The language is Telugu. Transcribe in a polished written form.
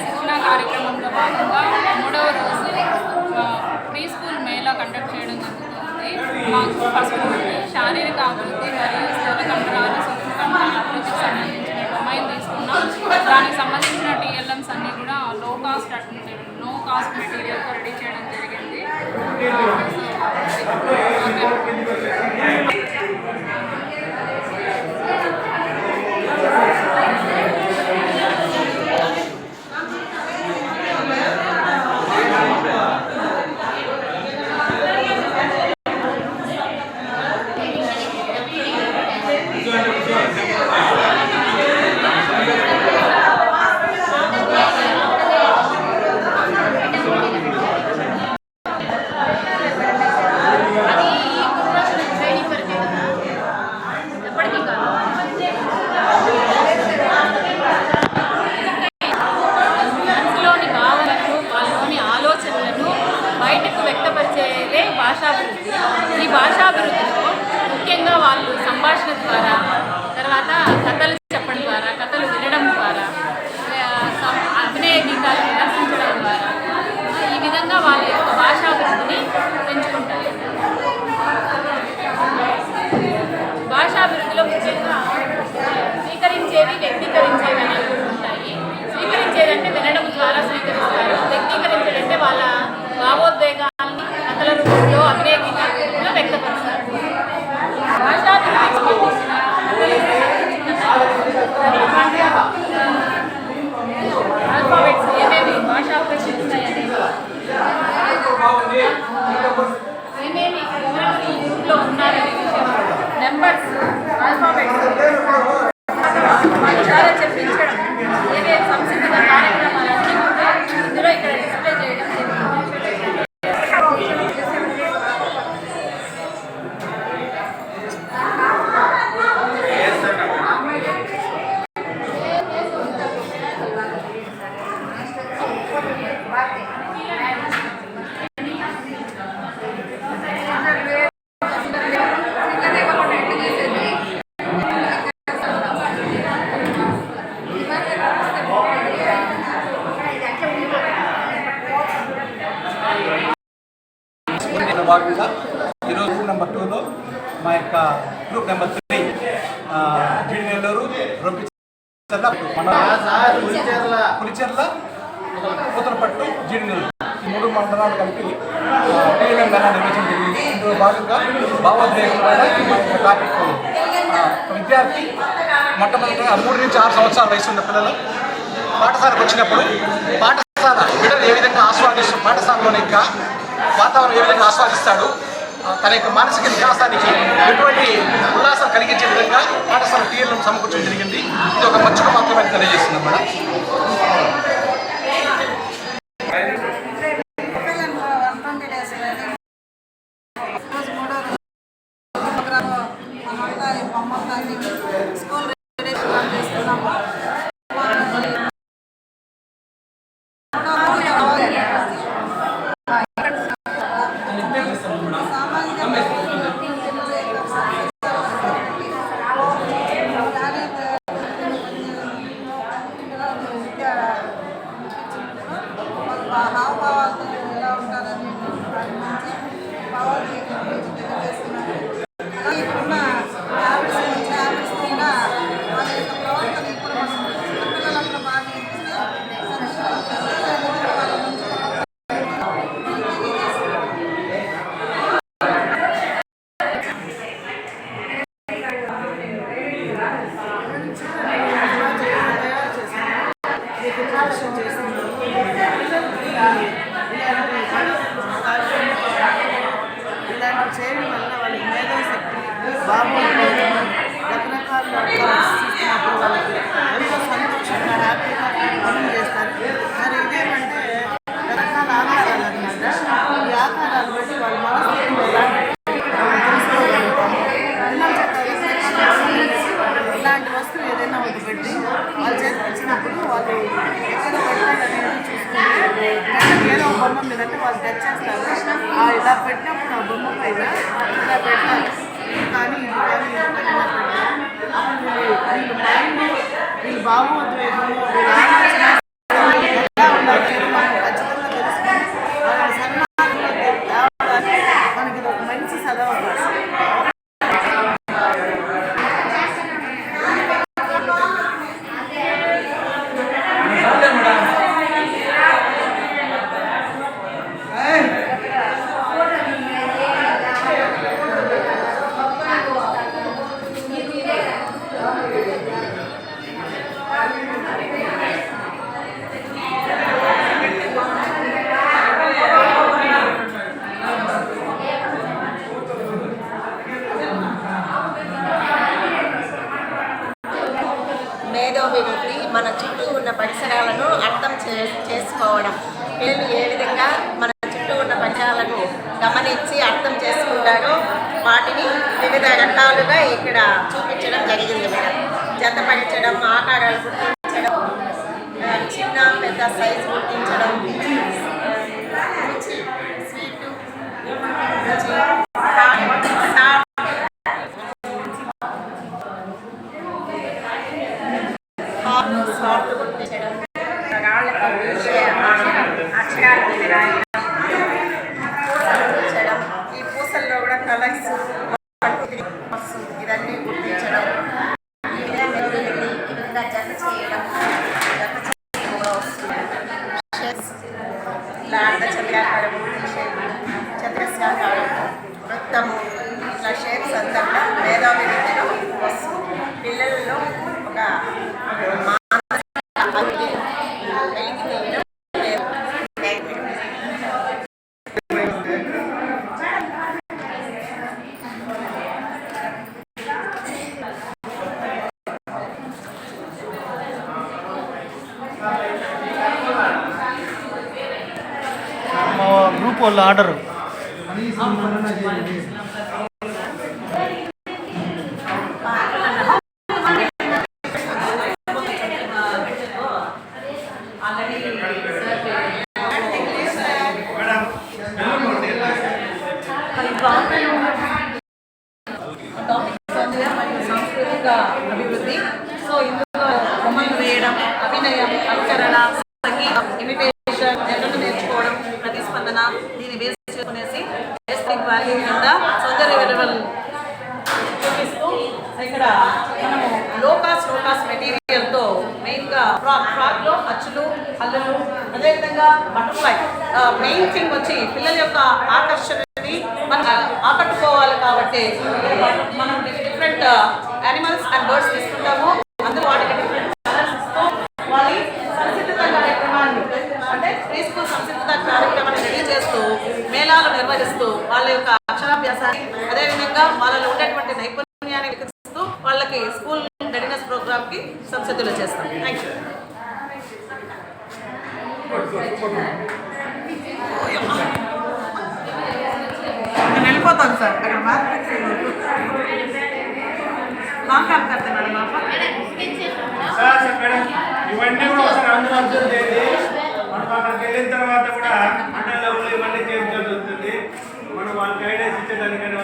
శిక్షణ కార్యక్రమంలో భాగంగా 3వ రోజు ప్రీ స్కూల్ మేళా కండక్ట్ చేయడం జరుగుతుంది. మాకు ఫస్ట్ శారీరక అభివృద్ధి మరియు స్థూల కండరాలు సూక్ష్మ కండరాల అభివృద్ధికి సంబంధించిన డొమైన్ తీసుకున్నాం. దానికి సంబంధించిన టీఎల్ఎమ్స్ అన్నీ కూడా నో కాస్ట్ మెటీరియల్తో రెడీ చేయడం జరిగింది. భాషాభివృద్ధి. ఈ భాషాభివృద్ధిలో ముఖ్యంగా వాళ్ళు సంభాషణ ద్వారా, తర్వాత కథలు చెప్పడం ద్వారా, కథలు వినడం ద్వారా, అభినయ గీతాలు ప్రదర్శించడం ద్వారా ఈ విధంగా వాళ్ళ యొక్క భాషాభివృద్ధిని పెంచుకుంటారు. భాషాభివృద్ధిలో ముఖ్యంగా స్వీకరించేవి, వ్యక్తీకరించేవి అనేవి ఉంటాయి. స్వీకరించేదంటే వినడం ద్వారా స్వీకరిస్తారు. వ్యక్తీకరించేదంటే వాళ్ళ భావోద్వేగాల్ని కథల రూపంలో, అభినయ గీతాల రూపంలో వ్యక్తపరుస్తారు. ఆల్ఫాబెట్స్ ఏమేమి భాషాభివృద్ధి ఉంటాయనేది ఏమేమి ఈ గ్రూప్లో ఉన్నారనే విషయం, నెంబర్స్, ఆల్ఫాబెట్స్ చాలా చెప్పించడం, ఏమేమి సంసిద్ధత కార్యక్రమాలన్నీ కూడా ఇందులో ఇక్కడ డిస్ప్లే చేయడం జరిగింది. భాగంగా ఈరోజు గ్రూప్ నెంబర్ 2లో మా యొక్క గ్రూప్ నెంబర్ 3 జీడినెల్లూరు, రొంపిచెర్ల, పులిచెర్ల, పూతలపట్టు, జీడినెల్లూరు ఈ 3 మండలాలు కలిపి టీఎల్ఎం మేళా నిర్వహించడం జరిగింది. ఇందులో భాగంగా భావోద్వేగం మా యొక్క టాపిక్ విద్యార్థి మొట్టమొదటిగా 3 నుంచి 6 సంవత్సరాల వయసు ఉన్న పిల్లలు పాఠశాలకు వచ్చినప్పుడు పాఠశాల బిడ్డలు ఏ విధంగా పాఠశాలలోని యొక్క వాతావరణం ఏ విధంగా ఆస్వాదిస్తాడు, తన యొక్క మానసిక వికాసానికి ఎటువంటి ఉల్లాసం కలిగించే విధంగా పాఠశాల టీఎల్ఎం సమకూర్చడం జరిగింది. ఇది ఒక మచ్చుక మాత్రమే తెలియజేస్తుంది మేడం. హావభావాలతో ఎలా ఉంటారని భావోద్వేగం గురించి తెలియజేస్తున్నారు. అలాగే ఇప్పుడున్న హ్యాబిట్స్ కూడా ఇలాంటి వస్తువు ఏదైనా ఒకటి పెట్టి వాళ్ళు చేతికి ఇచ్చినప్పుడు వాళ్ళు ఎక్కడ పెట్టాలనేది చూసుకుంటే ఏదో ఒక బొమ్మ మీదంటే వాళ్ళు తెచ్చేస్తారు. ఇలా పెట్టినప్పుడు ఆ బొమ్మ పైన ఇలా పెట్టాలి కానీ ఇది కానీ ఇది కానీ ఇలా పెట్టాలి. అప్పుడు వీళ్ళు మైండ్ వీళ్ళు భావోద్వేగము వీళ్ళ ఆలోచన ఎలా ఉండాలి మనం ఖచ్చితంగా తెలుసుకొని వాళ్ళ సన్మానంలో తేవడానికి మనకి ఇది ఒక మంచి సదవకాశం. మేధోభివృద్ధి మన చుట్టూ ఉన్న పరిసరాలను అర్థం చేసుకోవడం. పిల్లలు ఏ విధంగా మన చుట్టూ ఉన్న పరిసరాలను గమనించి అర్థం చేసుకుంటారో వాటిని వివిధ రకాలుగా ఇక్కడ చూపించడం జరిగింది మేడం. జతపరచడం, ఆకారాలు గుర్తించడం, చిన్న పెద్ద సైజు గుర్తించడం, స్వీటు స్వార్థ గుర్తించడం, రాళ్ళతో అక్షరాలు గుర్తించడం, ఈ పూసల్లో కూడా కలర్స్ ఇవన్నీ గుర్తించడం, ఈ విధంగా జత చేయడం కూడా వస్తుంది. ఇట్లా అర్ధచంద్రాకారం, చతురస్రాకారం, వృత్తము, ఇట్లా షేప్స్ అంతా కూడా మేధావిధిలో వస్తుంది. పిల్లల్లో ఒక మా గ్రూప్ వాళ్ళ ఆర్డరు సాంస్కృతిక అభివృద్ధి. సో ఇందులో బొమ్మలు వేయడం, అభినయం, అనుకరణ, సంగీతం, ఇమిటేషన్, జనులు నేర్చుకోవడం, ప్రతిస్పందన, దీన్ని బేస్ చేసుకునేసి బేసిక్ వాల్యూ కింద సౌందర్య విలువలు చూపిస్తూ ఇక్కడ మనము లోకాస్ మెటీరియల్తో మెయిన్గా ఫ్రాక్లో అచ్చులు, హల్లులు, అదేవిధంగా బటర్ఫ్లై మెయిన్ థింగ్ వచ్చి పిల్లల యొక్క ఆకర్షణని మనం ఆకట్టుకోవాలి కాబట్టి మనం డిఫరెంట్ యానిమల్స్ అండ్ బర్డ్స్ తీసుకుంటాము. అందులో వాటికి డిఫరెంట్ కలర్స్ ఇస్తూ వాళ్ళ సంసిద్ధత కార్యక్రమాన్ని అంటే ప్రీ స్కూల్ సంసిద్ధత కార్యక్రమాన్ని రెడీ చేస్తూ మేళాలు నిర్వహిస్తూ వాళ్ళ యొక్క అక్షరాభ్యాసాన్ని అదేవిధంగా వాళ్ళలో ఉండేటువంటి నైపుణ్యాన్ని వికసిస్తూ వాళ్ళకి స్కూల్ రెడీనెస్ ప్రోగ్రామ్కి సంసిద్ధులు చేస్తాం. Thank you. నేను వెళ్ళిపోతాను సార్. అక్కడ మార్కెట్ కాంటాక్ట్ करते मैडम आप सर मैडम इवన్నీ కూడా ఒకసారి అందరూ అబ్జర్వ్ చేయండి.